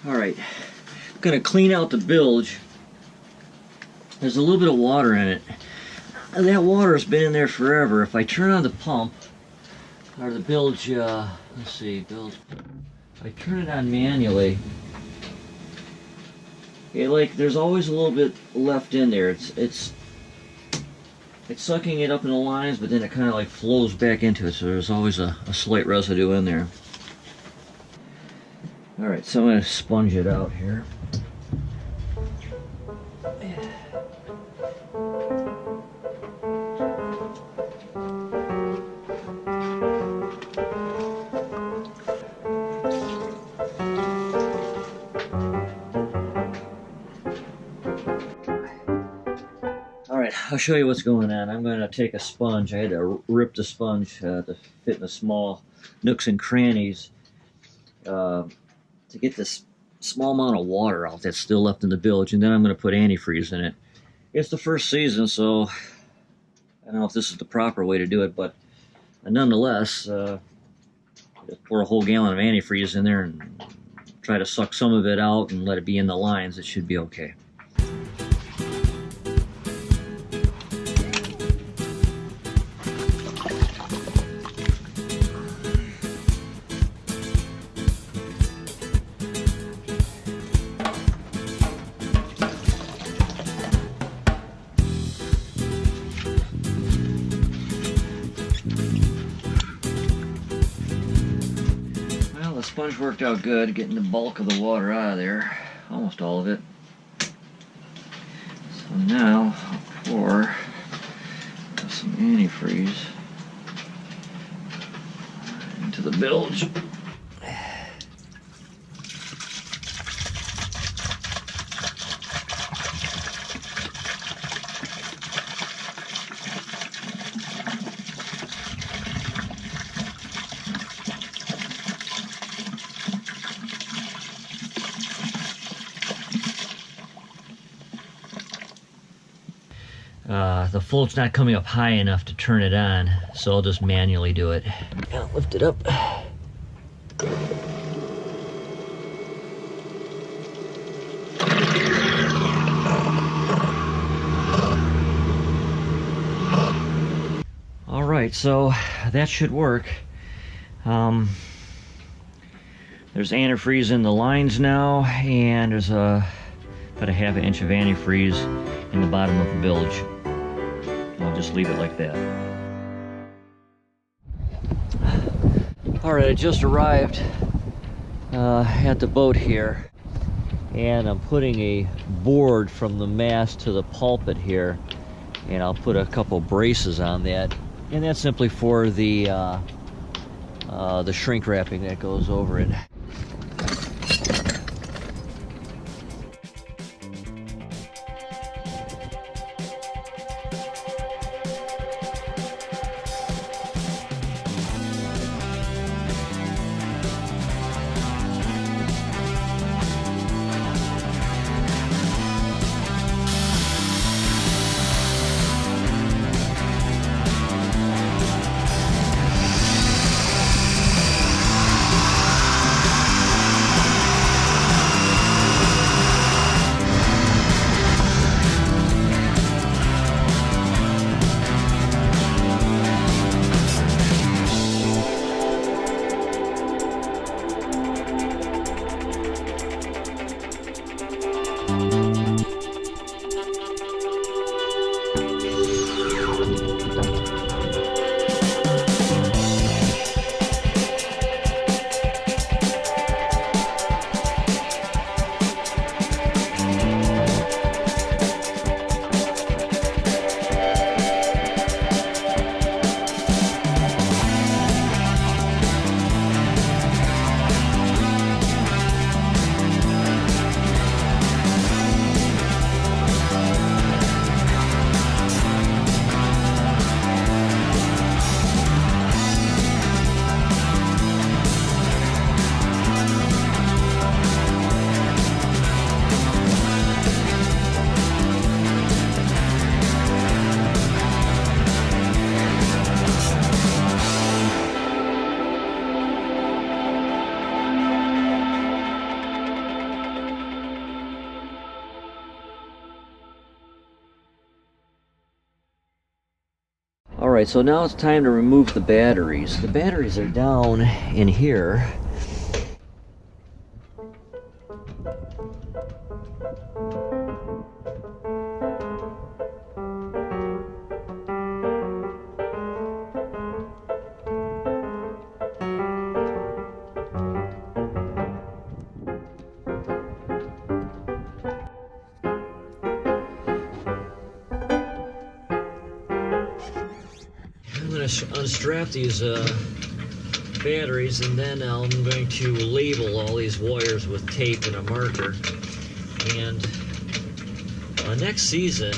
Alright, I'm going to clean out the bilge. There's a little bit of water in it. And that water has been in there forever. If I turn on the pump, or the bilge, let's see, bilge. If I turn it on manually, there's always a little bit left in there. It's sucking it up in the lines, but then it kind of like flows back into it, so there's always a slight residue in there. Alright, so I'm going to sponge it out here. Alright, I'll show you what's going on. I'm going to take a sponge. I had to rip the sponge to fit in the small nooks and crannies to get this small amount of water out that's still left in the bilge, and then I'm going to put antifreeze in it. It's the first season, so I don't know if this is the proper way to do it, but nonetheless, just pour a whole gallon of antifreeze in there and try to suck some of it out and let it be in the lines. It should be okay. The sponge worked out good, getting the bulk of the water out of there, almost all of it. So now I'll pour some antifreeze into the bilge. The float's not coming up high enough to turn it on, so I'll just manually do it. I'll lift it up. Alright, so that should work. There's antifreeze in the lines now, and there's about a ½ inch of antifreeze in the bottom of the bilge. I'll just leave it like that. Alright, I just arrived at the boat here, and I'm putting a board from the mast to the pulpit here, and I'll put a couple braces on that, and that's simply for the shrink wrapping that goes over it. Alright, so now it's time to remove the batteries. The batteries are down in here. I'm going to unstrap these batteries, and then I'm going to label all these wires with tape and a marker. And next season,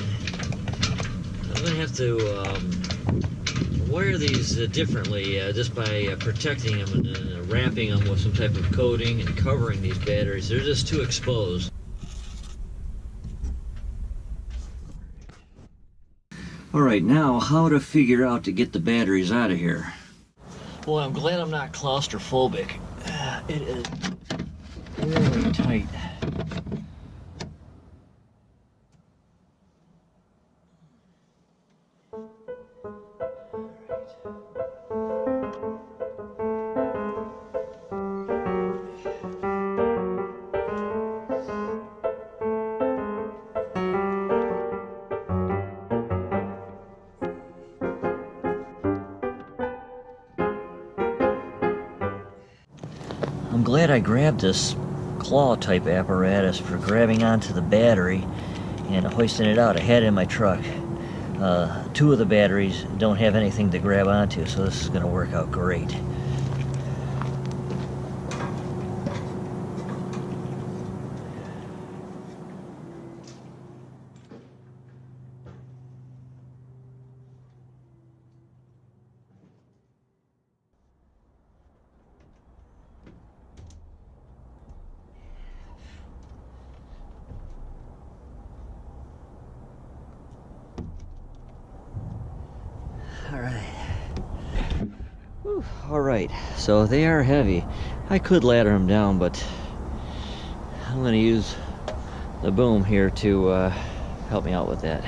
I'm going to have to wire these differently, just by protecting them and wrapping them with some type of coating and covering these batteries. They're just too exposed. Alright, now how to figure out to get the batteries out of here. Well, I'm glad I'm not claustrophobic. It is really tight. I'm glad I grabbed this claw type apparatus for grabbing onto the battery and hoisting it out. I had it in my truck. Two of the batteries don't have anything to grab onto, so this is going to work out great. Alright, so they are heavy. I could ladder them down, but I'm going to use the boom here to help me out with that.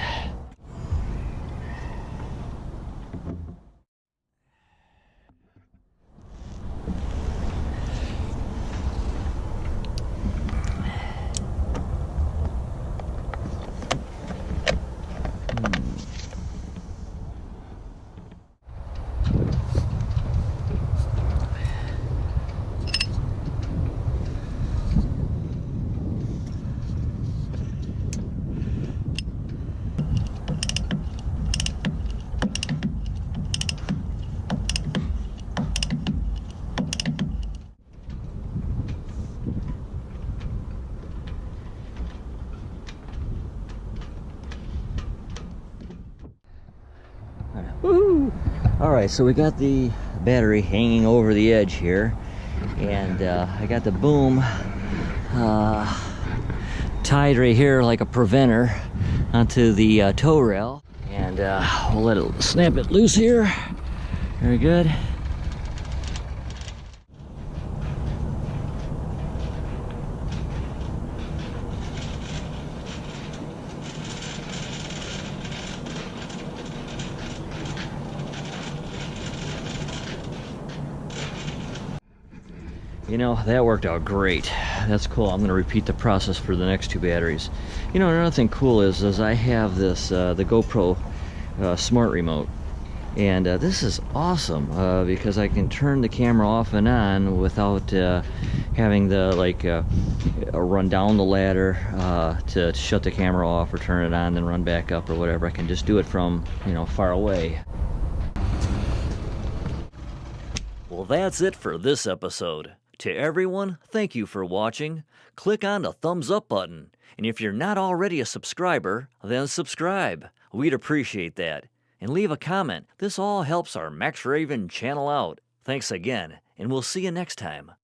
Woohoo! Alright, so we got the battery hanging over the edge here, and I got the boom tied right here like a preventer onto the tow rail, and we'll let it snap it loose here. Very good. You know, that worked out great. That's cool. I'm going to repeat the process for the next two batteries. You know, another thing cool is I have this, the GoPro smart remote. And this is awesome because I can turn the camera off and on without having the, run down the ladder to shut the camera off or turn it on, then run back up or whatever. I can just do it from, far away. Well, that's it for this episode. To everyone, thank you for watching. Click on the thumbs up button. And if you're not already a subscriber, then subscribe. We'd appreciate that. And leave a comment. This all helps our Max Raven channel out. Thanks again, and we'll see you next time.